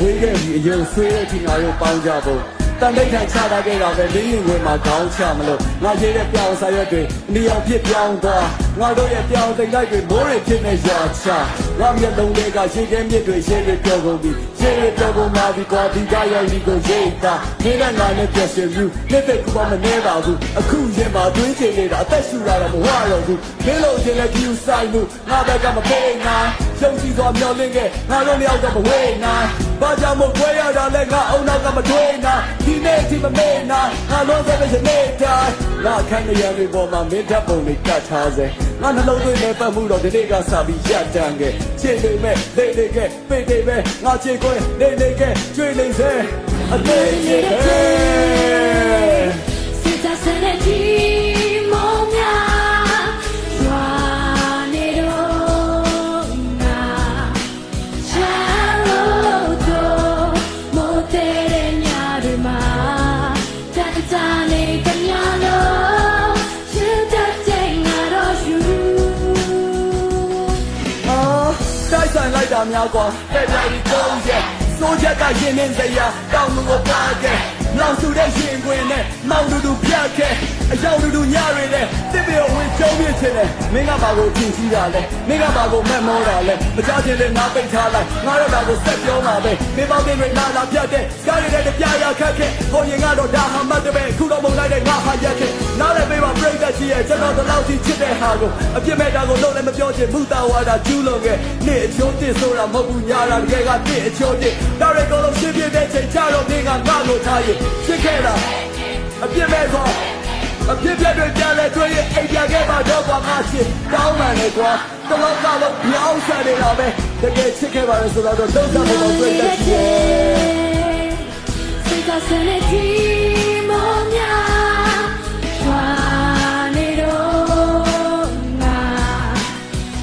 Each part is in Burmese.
ဝေးခဲ့ပြီးအယုံဆွေးတဲ့ချင်ငါတို့ပေါင်းကြဖို့တန်တိတ်ထန်ချတာခဲ့တာပဲလင်းရင်ဝင်မှာခေါင်းချမလို့ငါရေးတဲ့ပြောင်းစာရွက်တွေနေအောင်ဖြစ်ပြောင်းသွားငါတို့ရဲ့ပြောင်းတိတ်လိုက်တွေမိုးတွေဖြစ်နေရချငါမျက်လုံးတွေကရှေ့ကဲမြစ်တွေရှေ့တွေပြောကုန်ပြီးရှေ့တွေပြောကုန်မှပြီးကွာဒီကရောက်ဒီကိုရိတ်တာနေနဲ့ငါနဲ့ပြည့်စုံမှုလက်သက်ကူမနေပါဘူးအခုရင်မှာတွင်းချင်နေတာအသက်ရှူတာတော့မဝတော့ဘူးမင်းလို့ချင်းလည်းကြည့်ဆိုင်မှုငါဘက်ကမပေးနိုင်ရှုံးကြည့်စွာမျောလင့်ခဲ့ငါတို့လျောက်တော့မဝေးနိုင်ဘာကြောင့်မို့ခွဲရတာလဲငါအုံနောက်ကမထွေးနိုင်ဒီနေ့ဒီမမေ့နိုင်ငါလုံးစဲတဲ့နေ့တိုင်းငါခန်းရံတွေပေါ်မှာမင်းတပ်ပုံတွေကတ်ထားစေငါနှလုံးသွင်းနေပတ်မှုတော့ဒီနေ့ကစပြီးရပ်တန်းခဲ့ချစ်နေမဲ့နေနေခဲ့ပိတ်နေပဲငါချစ်ခွဲနေနေခဲ့ကျွေးနေစေအသေးကြီးခဲ့စစ်သားစတဲ့ဒီမောင်များရွာနေတော့ငါချမ်းလို့တော့မို့တဲ့ညတွေမှာတတ်တနေတဲ့ညလုံးချစ်တဲ့ငါတော့ယူတိုက်ဆိုင်လိုက်တာများကွာတဲ့ပြိုင်ကိုရဲ့စိုးချက်ကရင်နေစရာတောင်းမှုကိုပါခဲ့လောင်စုတဲ့ရင်ခွင်နဲ့မောင်တူပြတ်ခဲ့အယောင်တူညတွေနဲ့တစ်ပြေဝင်ကျုံးပြချင်တယ်မင်းကဘာကိုကြည့်ကြည့်တာလဲမင်းကဘာကိုမက်မောတာလဲမကြချင်တဲ့ငါပိတ်ထားလိုက်ငါတို့ဒါကိုဆက်ပြောမှာပဲမင်းပေါင်းတွေလာပြတ်တဲ့စကားတွေနဲ့ပြရခက်ခဲ့ဟိုရင်ကတော့ဒါဟာမှတ်တဲ့ပဲခုတော့မုံလိုက်တဲ့ငါဟာရက်ခဲ့နားလည်းပေးပါပြိတ္တကြီးရဲ့ကျွန်တော်တို့လောက်ကြီးချစ်တဲ့ဟာကိုအပြစ်မဲ့တာကိုလုံးလည်းမပြောချင်မှုတာဝါဒကျူးလွန်ခဲ့နေ့အချိုးတစ်ဆိုတာမဟုတ်ဘူးညာတာတကယ်ကနေ့အချိုးတစ်ဒါတွေကတော့ရှင်းပြတဲ့ချိန်ကြတော့မင်းကငါ့ကိုထားရင်ချစ်ခဲ့တာအပြစ်မဲ့ဆိုအပြစ်ပြတ်တွေပြန်လဲတွေ့ရင်အိမ်ပြန်ခဲ့ပါတော့ကွာငါချစ်တောင်းမှန်လေကွာတလောကလုံးပြောင်းဆက်နေတာပဲတကယ်ချစ်ခဲ့ပါလေဆိုတော့လုံးစားဖို့တော့တွေ့တဲ့ချစ်စိတ်ကစနေဒီမောင်များရွာနေတော့ငါ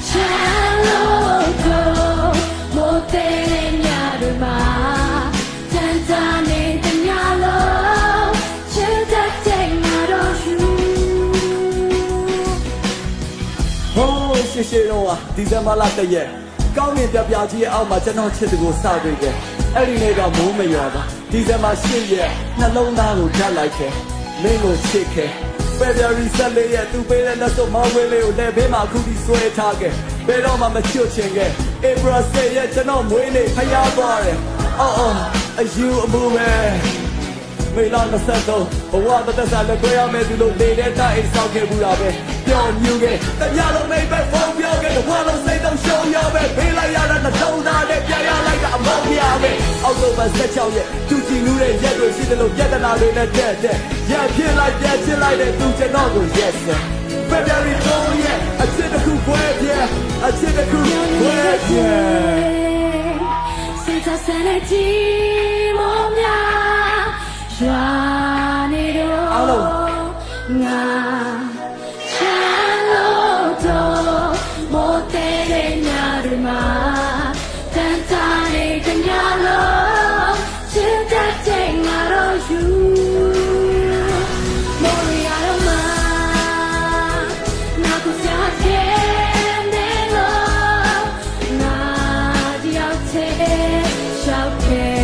ချမ်းလို့တော့မို့တဲ့ညတွေမှာတန်တာနေတဲ့ညလုံးချစ်တဲ့ငါတော့ယူဟိုးရှေ့တော့ဒီဇင်ဘာလတည့်ရက်ကောင်းမြင်ပြပြကြီးရဲ့အောက်မှာကျွန်တော်ချစ်သူကိုစတွေ့ခဲ့အဲ့ဒီနေ့ကမိုးမရွာပါဒီဇင်ဘာ10ရက်နှလုံးသားကိုဓာတ်လိုက်ခဲ့မင်းကိုချစ်ခဲ့February 14ရက်သူပေးတဲ့လက်စုပ်မောင်းဝဲလေးကိုလက်ဘေးမှာအခုထိဆွဲထားခဲ့ဘယ်တော့မှမချွတ်ချင်ခဲ့ April 10ရက်ကျွန်တော်မွေးနေ့ဖျားသွားတယ်အော်အယူအမှုပဲမေလာ23ဘဝတသက်စားလက်ခွဲရမယ်သူလို့နေတဲ့တိုက်အိမ်ဆောက်ခဲ့ဘူးတာပဲပျော်မြူခဲ့တညလုံးမိတ်ပဲဖုန်းပြောခဲ့တဝါလုံးစိတ်တော့ရှုံးရပဲဖေးလိုက်ရတာနှလုံးသားနဲ့ပြရလိုက်တာအမောင်းရပဲအောက်တိုဘာ16ရက်သူကြည့်နူးတဲ့ရက်တွေရှိတယ်လို့ပြဿနာတွေနဲ့တက်ရက်ဖြစ်လိုက်ပြက်ချစ်လိုက်တဲ့သူကျွန်တော်ကို yes February 3ရက်အချစ်တစ်ခုခွဲပြအချစ်တစ်ခုခွဲပြစိတ်ဆက်စတဲ့ဒီမောင်များရွာနေတော့ငါချမ်းလို့တော့မို့တဲ့ညတွေမှာတန်တာနေတဲ့ညလုံးချစ်တဲ့ငါတော့ယူမော်ရီယာတော့မှာနာကိုစားခဲ့နေလို့ငါဒီအောင်ချစ်ရှောက်ခဲ့